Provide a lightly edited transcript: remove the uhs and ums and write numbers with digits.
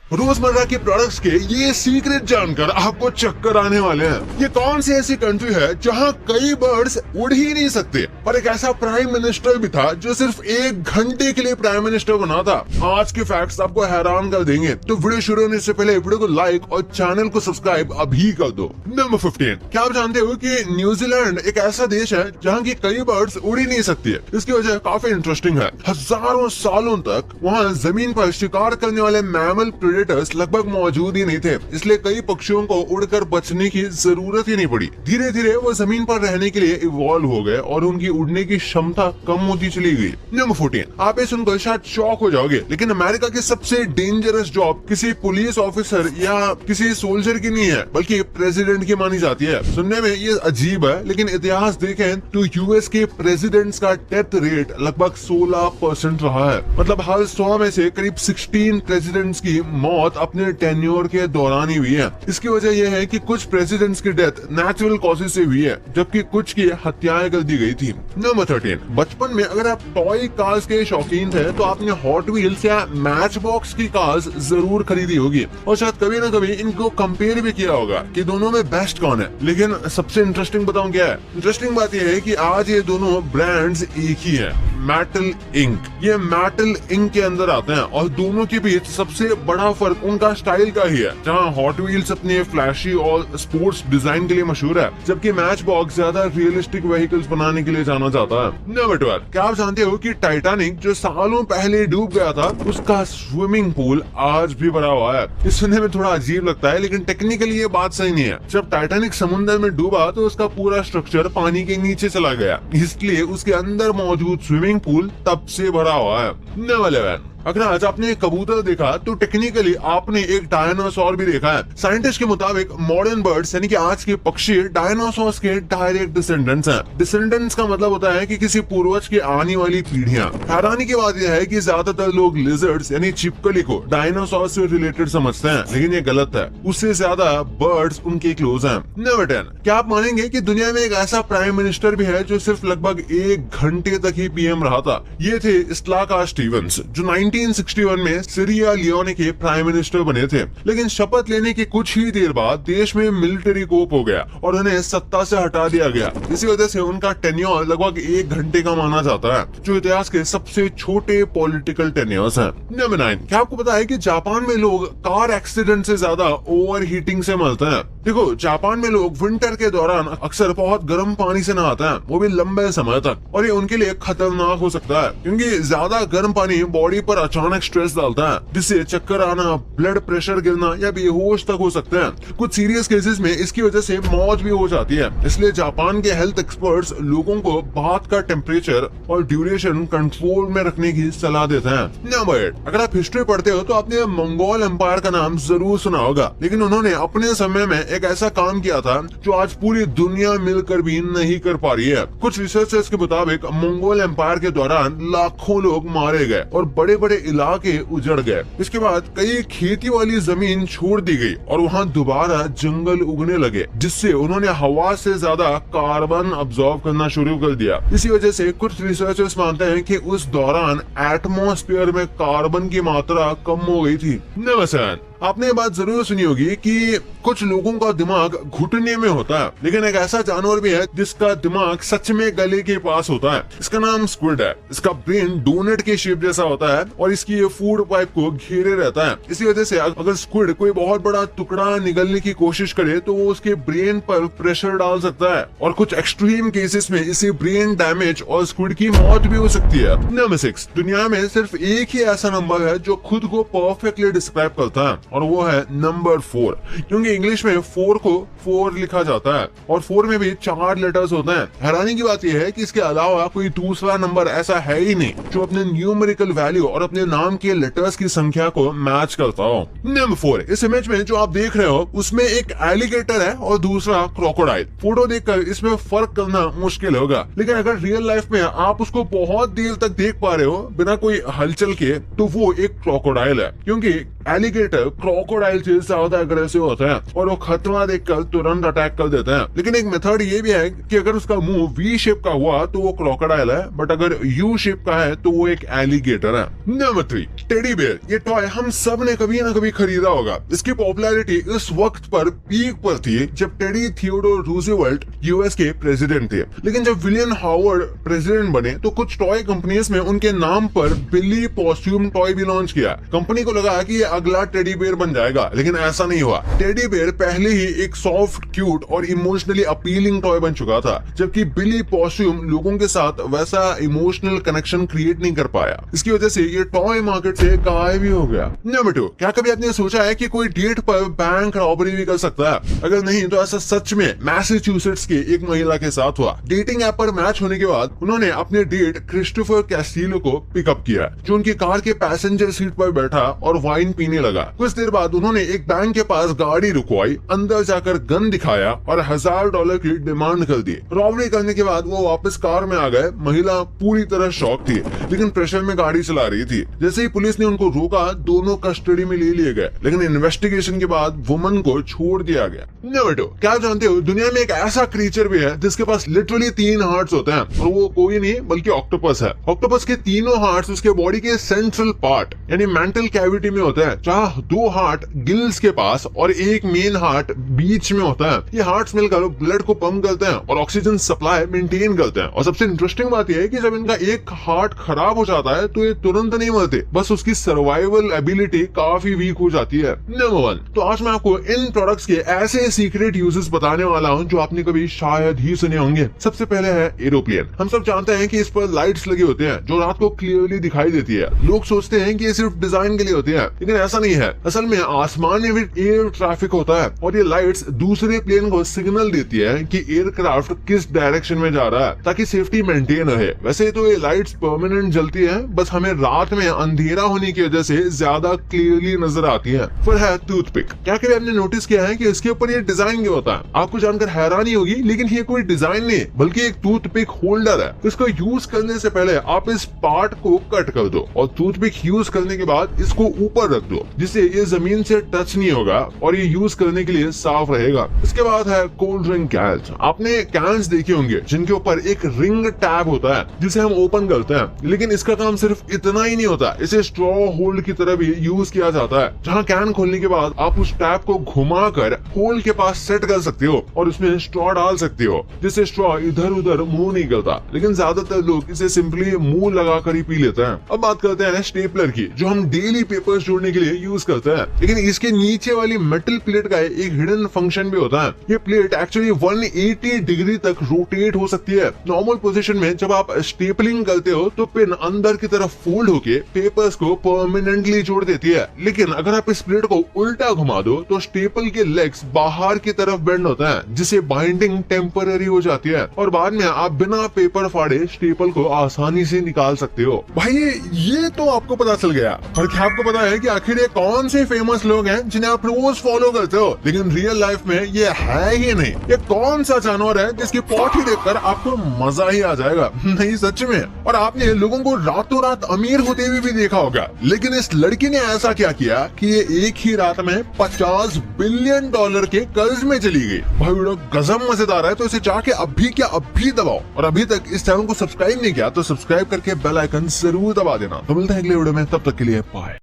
रोजमर्रा के प्रोडक्ट्स के ये सीक्रेट जानकर आपको चक्कर आने वाले हैं। ये कौन सी ऐसी कंट्री है जहाँ कई बर्ड्स उड़ ही नहीं सकते, पर एक ऐसा प्राइम मिनिस्टर भी था जो सिर्फ 1 घंटे के लिए प्राइम मिनिस्टर बना था। आज के फैक्ट्स आपको हैरान कर देंगे, तो वीडियो शुरू होने से पहले वीडियो को लाइक और चैनल को सब्सक्राइब अभी कर दो। नंबर 15, क्या आप जानते हो कि न्यूजीलैंड एक ऐसा देश है जहाँ की कई बर्ड्स उड़ ही नहीं सकती है। इसकी वजह काफी इंटरेस्टिंग है। हजारों सालों तक वहाँ जमीन पर शिकार करने वाले मैमल प्रेडेटर्स लगभग मौजूद ही नहीं थे, इसलिए कई पक्षियों को उड़कर बचने की जरूरत ही नहीं पड़ी। धीरे धीरे वो जमीन पर रहने के लिए इवॉल्व हो गए और उनकी उड़ने की क्षमता कम होती चली गई। नंबर 14, आप ये सुनकर शायद शॉक हो जाओगे, लेकिन अमेरिका की सबसे डेंजरस जॉब किसी पुलिस ऑफिसर या किसी सोल्जर की नहीं है, बल्कि प्रेसिडेंट की मानी जाती है। सुनने में ये अजीब है, लेकिन इतिहास देखें तो यूएस के प्रेसिडेंट्स का डेथ रेट लगभग 16% रहा है। मतलब हर 100 में से करीब 16 प्रेसिडेंट्स की मौत अपने टेन्योर के दौरान ही हुई है। इसकी वजह यह है कि कुछ प्रेसिडेंट्स की डेथ नेचुरल कॉजेज से हुई है, जबकि कुछ की हत्याएं कर दी गई थी। नंबर 13, बचपन में अगर आप टॉय कार्स के शौकीन थे तो आपने हॉट व्हील्स या मैच बॉक्स की कार्स जरूर खरीदी होगी, और शायद कभी न कभी इनको कंपेयर भी किया होगा कि दोनों में बेस्ट कौन है। लेकिन सबसे इंटरेस्टिंग बताऊं क्या है? इंटरेस्टिंग बात यह है कि आज ये दोनों ब्रांड्स एक ही है, मेटल इंक। ये मेटल इंक के अंदर आते हैं और दोनों के बीच सबसे बड़ा फर्क उनका स्टाइल का ही है। जहां हॉट व्हील्स अपने फ्लैशी और स्पोर्ट्स डिजाइन के लिए मशहूर है, जबकि मैच बॉक्स ज्यादा रियलिस्टिक व्हीकल्स बनाने के लिए जाना जाता है। नंबर 12, क्या आप जानते हो कि टाइटैनिक जो सालों पहले डूब गया था, उसका स्विमिंग पूल आज भी बना हुआ है। ये सुनने में थोड़ा अजीब लगता है, लेकिन टेक्निकली ये बात सही नहीं है। जब टाइटैनिक समुद्र में डूबा तो उसका पूरा स्ट्रक्चर पानी के नीचे चला गया, इसलिए उसके अंदर मौजूद स्विमिंग पूल तब से भरा हुआ है। नंबर 11, अगर आज आपने कबूतर देखा तो टेक्निकली आपने एक डायनासोर भी देखा है। साइंटिस्ट के मुताबिक मॉडर्न बर्ड्स यानी कि आज के पक्षी डायनासोर्स के डायरेक्ट डिसेंडेंट्स हैं। डिसेंडेंट्स का मतलब होता है कि किसी पूर्वज की आने वाली पीढ़ियां। हैरानी की बात यह है कि ज्यादातर लोग लिजर्ड्स यानी छिपकली को डायनासोर से रिलेटेड समझते हैं, लेकिन ये गलत है। उससे ज्यादा बर्ड्स उनके क्लोज हैं। नंबर 10, क्या आप मानेंगे कि दुनिया में एक ऐसा प्राइम मिनिस्टर भी है जो सिर्फ लगभग 1 घंटे तक ही पीएम रहा था? ये थे इस्लाका स्टीवंस, जो 1961 में सीरिया लियोने के प्राइम मिनिस्टर बने थे। लेकिन शपथ लेने के कुछ ही देर बाद देश में मिलिट्री कोप हो गया और उन्हें सत्ता से हटा दिया गया। इसी वजह से उनका टेन्योर लगभग 1 घंटे का माना जाता है, जो इतिहास के सबसे छोटे पॉलिटिकल टेन्योर्स हैं। नंबर 9, क्या आपको पता है कि जापान में लोग कार एक्सीडेंट से ज्यादा ओवर हीटिंग से मरते हैं? देखो, जापान में लोग विंटर के दौरान अक्सर बहुत गर्म पानी से नहाते हैं, वो भी लंबे समय तक, और ये उनके लिए खतरनाक हो सकता है, क्योंकि ज्यादा गर्म पानी बॉडी पर अचानक स्ट्रेस डालता है, जिससे चक्कर आना, ब्लड प्रेशर गिरना या बेहोश तक हो सकते हैं। कुछ सीरियस केसेस में इसकी वजह से मौत भी हो जाती है। इसलिए जापान के हेल्थ एक्सपर्ट्स लोगों को बाथ का टेम्परेचर और ड्यूरेशन कंट्रोल में रखने की सलाह देते हैं। नंबर 8, अगर आप हिस्ट्री पढ़ते हो तो आपने मंगोल एम्पायर का नाम जरूर सुना होगा, लेकिन उन्होंने अपने समय में एक ऐसा काम किया था जो आज पूरी दुनिया मिलकर भी नहीं कर पा रही है। कुछ रिसर्चर्स के मुताबिक मंगोल एम्पायर के दौरान लाखों लोग मारे गए और बड़े बड़े इलाके उजड़ गए। इसके बाद कई खेती वाली जमीन छोड़ दी गई और वहाँ दोबारा जंगल उगने लगे, जिससे उन्होंने हवा से ज्यादा कार्बन अब्सॉर्ब करना शुरू कर दिया। इसी वजह से कुछ रिसर्चर्स मानते हैं कि उस दौरान एटमॉस्फेयर में कार्बन की मात्रा कम हो गई थी। नमस्कार, आपने ये बात जरूर सुनी होगी कि कुछ लोगों का दिमाग घुटने में होता है, लेकिन एक ऐसा जानवर भी है जिसका दिमाग सच में गले के पास होता है। इसका नाम स्क्विड है। इसका ब्रेन डोनट के शेप जैसा होता है और इसकी फूड पाइप को घेरे रहता है। इसी वजह से अगर स्क्विड कोई बहुत बड़ा टुकड़ा निगलने की कोशिश करे तो वो उसके ब्रेन पर प्रेशर डाल सकता है, और कुछ एक्सट्रीम केसेस में इसे ब्रेन डैमेज और स्क्विड की मौत भी हो सकती है। नंबर 6, दुनिया में सिर्फ एक ही ऐसा नंबर है जो खुद को परफेक्टली डिस्क्राइब करता है, और वो है नंबर 4, क्योंकि इंग्लिश में 4 को 4 लिखा जाता है और 4 में भी 4 लेटर्स होते हैं। हैरानी की बात यह है कि इसके अलावा कोई दूसरा नंबर ऐसा है ही नहीं जो अपने न्यूमेरिकल वैल्यू और अपने नाम के लेटर्स की संख्या को मैच करता हो। नंबर 4, इस इमेज में जो आप देख रहे हो उसमें एक एलिगेटर है और दूसरा क्रोकोडाइल। फोटो देखकर इसमें फर्क करना मुश्किल होगा, लेकिन अगर रियल लाइफ में आप उसको बहुत देर तक देख पा रहे हो बिना कोई हलचल के, तो वो एक क्रोकोडाइल है, क्योंकि एलिगेटर क्रोकोडाइल से ज्यादा अग्रेसिव होता है और वो खतरा देखकर तुरंत अटैक कर देते हैं। लेकिन एक मेथड ये भी है कि अगर उसका मुंह वी शेप का हुआ तो वो क्रोकोडाइल है, बट अगर यू शेप का है तो वो एक एलिगेटर है। Number 3, teddy bear. ये टॉय हम सब ने कभी ना कभी खरीदा होगा। इसकी पॉपुलैरिटी इस वक्त पर पीक पर थी जब टेडी थियोडोर रूजवेल्ट यूएस के प्रेसिडेंट थे। लेकिन जब विलियम हावर्ड प्रेसिडेंट बने तो कुछ टॉय कंपनीज में उनके नाम पर बिली पॉस्ट्यूम टॉय भी लॉन्च किया। कंपनी को लगा कि ये अगला टेडी बेयर बन जाएगा, लेकिन ऐसा नहीं हुआ। टेडी बेयर पहले ही एक सॉफ्ट, क्यूट और इमोशनली अपीलिंग टॉय बन चुका था, जबकि बिली पॉस्ट्यूम लोगों के साथ वैसा इमोशनल कनेक्शन क्रिएट नहीं कर पाया। इसकी वजह से ये टॉय मार्केट से गायब भी हो गया। नंबर 2, क्या कभी आपने सोचा है कि कोई डेट पर बैंक रॉबरी भी कर सकता है? अगर नहीं तो ऐसा सच में मैसाचुसेट्स की एक महिला के साथ हुआ। डेटिंग ऐप पर मैच होने के बाद उन्होंने अपने डेट क्रिस्टोफर कैस्टिलो को पिकअप किया, जो उनकी कार के पैसेंजर सीट पर बैठा और वाइन पीने लगा। कुछ देर बाद उन्होंने एक बैंक के पास गाड़ी रुकवाई, अंदर जाकर गन दिखाया और $1000 की डिमांड कर दी। रॉबरी करने के बाद वो वापस कार में आ गए। महिला पूरी तरह शॉक थी, लेकिन प्रेशर में गाड़ी चला रही थी। जैसे ही पुलिस ने उनको रोका, दोनों कस्टडी में ले लिए गए, लेकिन इन्वेस्टिगेशन के बाद वुमन को छोड़ दिया गया। नंबर 2, क्या आप जानते हो दुनिया में एक ऐसा क्रीचर भी है जिसके पास लिटरली 3 हार्ट्स होते हैं, और वो कोई नहीं बल्कि ऑक्टोपस है। ऑक्टोपस के तीनों हार्ट्स उसके बॉडी के सेंट्रल पार्ट यानी मेंटल कैविटी में होते हैं, जहाँ 2 हार्ट गिल्स के पास और एक मेन हार्ट बीच में होता है। ये हार्ट्स मिलकर ब्लड को पंप करते हैं और ऑक्सीजन सप्लाई मेंटेन करते हैं। और सबसे इंटरेस्टिंग बात यह है कि जब इनका एक हार्ट खराब हो जाता है तो ये तुरंत नहीं मरते, बस उसकी सर्वाइवल एबिलिटी काफी वीक हो जाती है। नंबर 1, तो आज मैं आपको इन प्रोडक्ट्स के ऐसे सीक्रेट यूजेस बताने वाला हूँ जो आपने कभी शायद ही सुने होंगे। सबसे पहले है एरोप्लेन। हम सब जानते हैं कि इस पर लाइट्स लगे होते हैं जो रात को क्लियरली दिखाई देती है। लोग सोचते हैं कि ये सिर्फ डिजाइन के लिए होती है, लेकिन ऐसा नहीं है। असल में आसमान में भी एयर ट्रैफिक होता है और ये लाइट्स दूसरे प्लेन को सिग्नल देती है कि एयरक्राफ्ट किस डायरेक्शन में जा रहा है, ताकि सेफ्टी मेंटेन रहे। वैसे तो ये लाइट्स परमानेंट जलती है, बस हमें रात में अंधेरा होने की वजह से ज्यादा क्लियरली नजर आती है। फिर है टूथपिक। क्या कभी आपने नोटिस किया है कि इसके ऊपर ये डिजाइन क्यों होता है? आपको जानकर हैरानी होगी, लेकिन ये कोई डिजाइन नहीं बल्कि एक टूथपिक होल्डर है। इसको यूज करने से पहले आप इस पार्ट को कट कर दो और टूथपिक यूज करने के बाद इसको ऊपर रख दो, जिससे ये जमीन से टच नहीं होगा और ये यूज करने के लिए साफ रहेगा। इसके बाद है कोल्ड ड्रिंक कैंस। आपने कैंस देखे होंगे जिनके ऊपर एक रिंग टैब होता है जिसे हम ओपन करते हैं, लेकिन इसका काम सिर्फ इतना ही नहीं होता, इसे स्ट्रॉ होल्ड की तरह भी यूज किया जाता है, जहाँ कैन खोलने के बाद आप उस टैब को घुमाकर होल के पास सेट कर सकते हो और उसमें स्ट्रॉ डाल सकते हो, जिससे स्ट्रॉ इधर उधर मूव नहीं करता। लेकिन ज्यादातर लोग इसे सिंपली मुंह लगाकर ही पी लेते हैं। अब बात करते हैं स्टेपलर की, जो हम डेली पेपर्स जोड़ने के लिए यूज करते हैं, लेकिन इसके नीचे वाली मेटल प्लेट का एक हिडन फंक्शन भी होता है। ये प्लेट एक्चुअली 180 डिग्री तक रोटेट हो सकती है। नॉर्मल पोजीशन में जब आप स्टेपलिंग करते हो तो पिन अंदर की तरफ फोल्ड होके पेपर्स को परमानेंटली जोड़ देती है, लेकिन अगर आप इस प्लेट को उल्टा घुमा दो तो स्टेपल के लेग्स बाहर की तरफ बेंड होता है, जिससे बाइंडिंग टेम्पररी हो जाती है और बाद में आप बिना पेपर फाड़े स्टेपल को आसानी से निकाल सकते हो। भाई ये तो आपको पता चल गया, पर क्या आपको पता है कि आखिर ये कौन से फेमस लोग हैं जिन्हें आप रोज फॉलो करते हो, लेकिन रियल लाइफ में ये है ही नहीं? ये कौन सा जानवर है जिसकी पॉटी देखकर आपको मजा ही आ जाएगा? नहीं सच में। और आपने लोगों को रातों रात अमीर होते हुए भी देखा होगा, लेकिन इस लड़की ने ऐसा क्या किया कि ये एक ही रात में $50 बिलियन के कर्ज में चली गई। भाई वीडियो गजब मजेदार है, तो इसे जाके अभी क्या अभी दबाओ, और अभी तक इस चैनल को सब्सक्राइब नहीं किया तो सब्सक्राइब करके बेल आइकन जरूर दबा देना। तो मिलते हैं अगले वीडियो में, तब तक के लिए बाय।